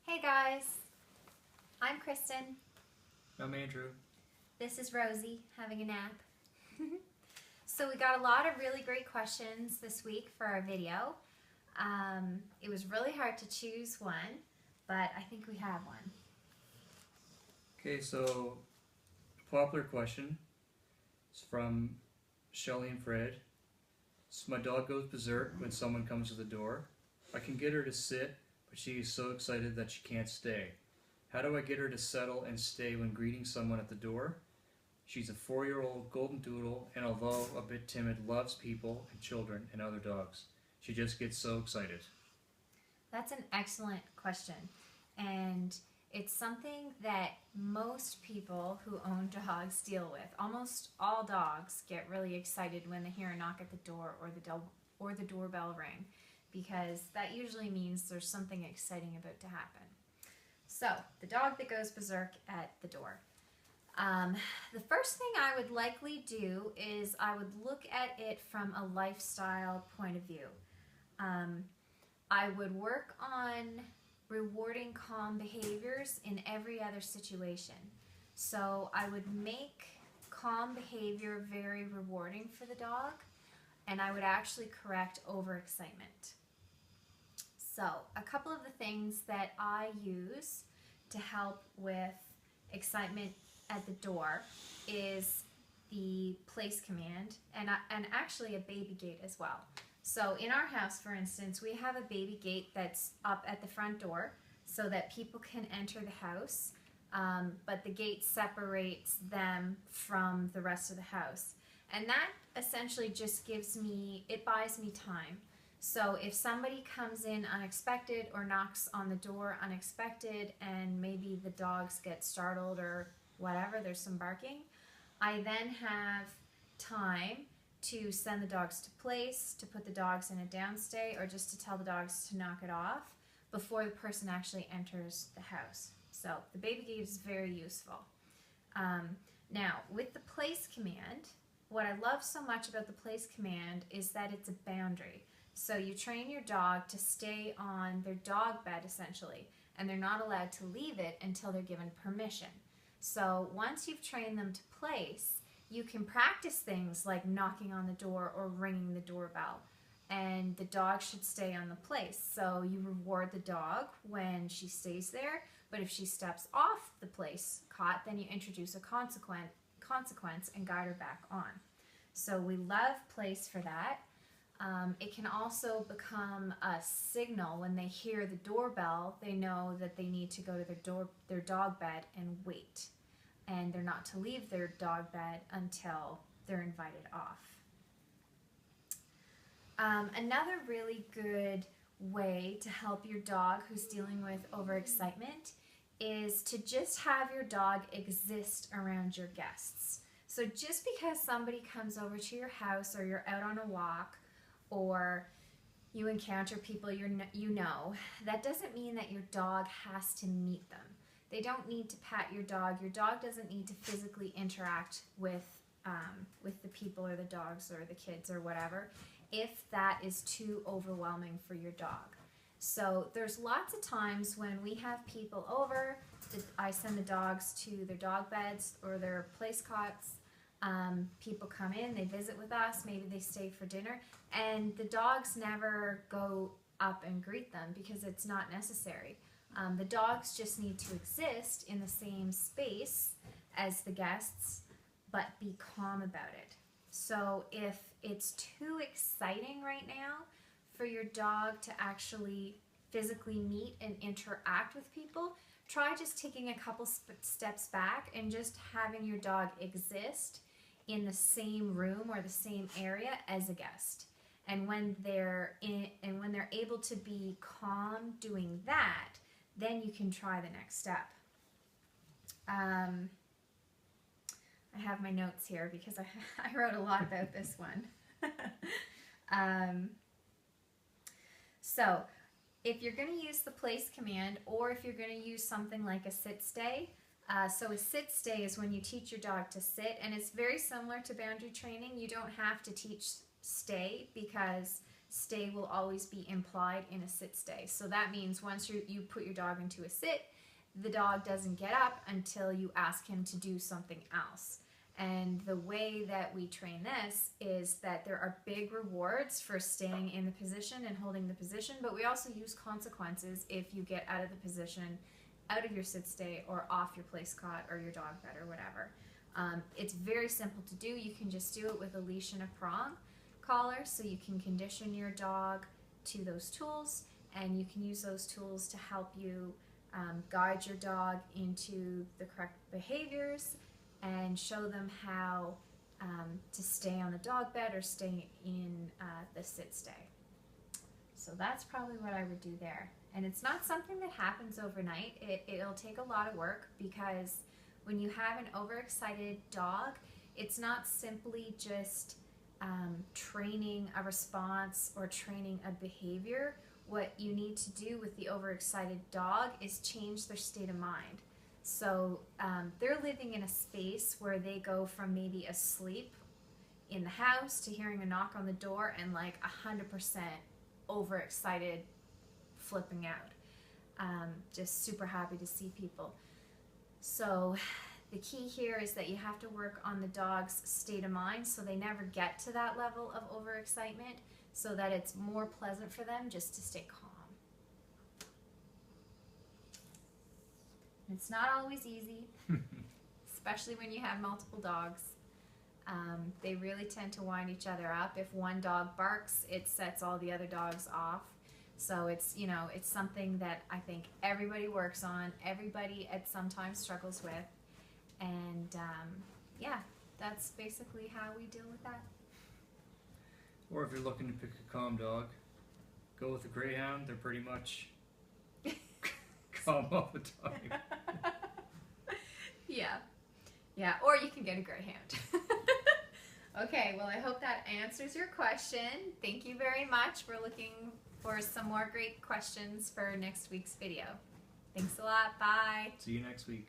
Hey guys, I'm Kristen. I'm Andrew. This is Rosie having a nap. So we got a lot of really great questions this week for our video. It was really hard to choose one, but I think we have one. Okay, so a popular question is from Shelly and Fred. So my dog goes berserk when someone comes to the door. I can get her to sit, but she is so excited that she can't stay. How do I get her to settle and stay when greeting someone at the door? She's a 4-year-old golden doodle, and although a bit timid, loves people and children and other dogs. She just gets so excited. That's an excellent question, and it's something that most people who own dogs deal with. Almost all dogs get really excited when they hear a knock at the door or the doorbell ring, because that usually means there's something exciting about to happen. So, the dog that goes berserk at the door. The first thing I would likely do is I would look at it from a lifestyle point of view. I would work on rewarding calm behaviors in every other situation. So I would make calm behavior very rewarding for the dog, and I would actually correct overexcitement. So a couple of the things that I use to help with excitement at the door is the place command and actually a baby gate as well. So in our house, for instance, we have a baby gate that's up at the front door so that people can enter the house, but the gate separates them from the rest of the house. And that essentially just it buys me time. So if somebody comes in unexpected or knocks on the door unexpected and maybe the dogs get startled or whatever, there's some barking, I then have time to send the dogs to place, to put the dogs in a downstay, or just to tell the dogs to knock it off before the person actually enters the house. So the baby gate is very useful. Now, with the place command, what I love so much about the place command is that it's a boundary. So you train your dog to stay on their dog bed essentially, and they're not allowed to leave it until they're given permission. So once you've trained them to place, you can practice things like knocking on the door or ringing the doorbell, and the dog should stay on the place. So you reward the dog when she stays there, but if she steps off the place cot, then you introduce a consequence and guide her back on. So we love place for that. It can also become a signal when they hear the doorbell. They know that they need to go to their dog bed and wait, and they're not to leave their dog bed until they're invited off. Another really good way to help your dog who's dealing with overexcitement is to just have your dog exist around your guests. So just because somebody comes over to your house, or you're out on a walk, or you encounter people you know, that doesn't mean that your dog has to meet them. They don't need to pat your dog. Your dog doesn't need to physically interact with the people or the dogs or the kids or whatever, if that is too overwhelming for your dog. So there's lots of times when we have people over, I send the dogs to their dog beds or their place cots. People come in, they visit with us, maybe they stay for dinner, and the dogs never go up and greet them because it's not necessary. The dogs just need to exist in the same space as the guests, but be calm about it. So if it's too exciting right now for your dog to actually physically meet and interact with people, try just taking a couple steps back and just having your dog exist in the same room or the same area as a guest. And when they're able to be calm doing that, then you can try the next step. I have my notes here because I wrote a lot about this one. So if you're going to use the place command, or if you're going to use something like a sit stay, so a sit stay is when you teach your dog to sit, and it's very similar to boundary training. You don't have to teach stay because stay will always be implied in a sit stay. So that means once you put your dog into a sit, the dog doesn't get up until you ask him to do something else. And the way that we train this is that there are big rewards for staying in the position and holding the position, but we also use consequences if you get out of the position, out of your sit stay, or off your place cot or your dog bed or whatever. It's very simple to do. You can just do it with a leash and a prong collar, so you can condition your dog to those tools, and you can use those tools to help you guide your dog into the correct behaviors and show them how to stay on the dog bed or stay in the sit stay. So that's probably what I would do there. And it's not something that happens overnight. It'll take a lot of work, because when you have an overexcited dog, it's not simply just training a response or training a behavior. What you need to do with the overexcited dog is change their state of mind. So they're living in a space where they go from maybe asleep in the house to hearing a knock on the door and like 100% overexcited, flipping out, just super happy to see people. So the key here is that you have to work on the dog's state of mind so they never get to that level of overexcitement, so that it's more pleasant for them just to stay calm. It's not always easy, especially when you have multiple dogs. They really tend to wind each other up. If one dog barks, it sets all the other dogs off. So it's, you know, it's something that I think everybody works on, everybody at some time struggles with. And yeah, that's basically how we deal with that. Or if you're looking to pick a calm dog, go with a greyhound. They're pretty much calm all the time. Yeah, or you can get a greyhound. Okay, well, I hope that answers your question. Thank you very much. We're looking for some more great questions for next week's video. Thanks a lot. Bye. See you next week.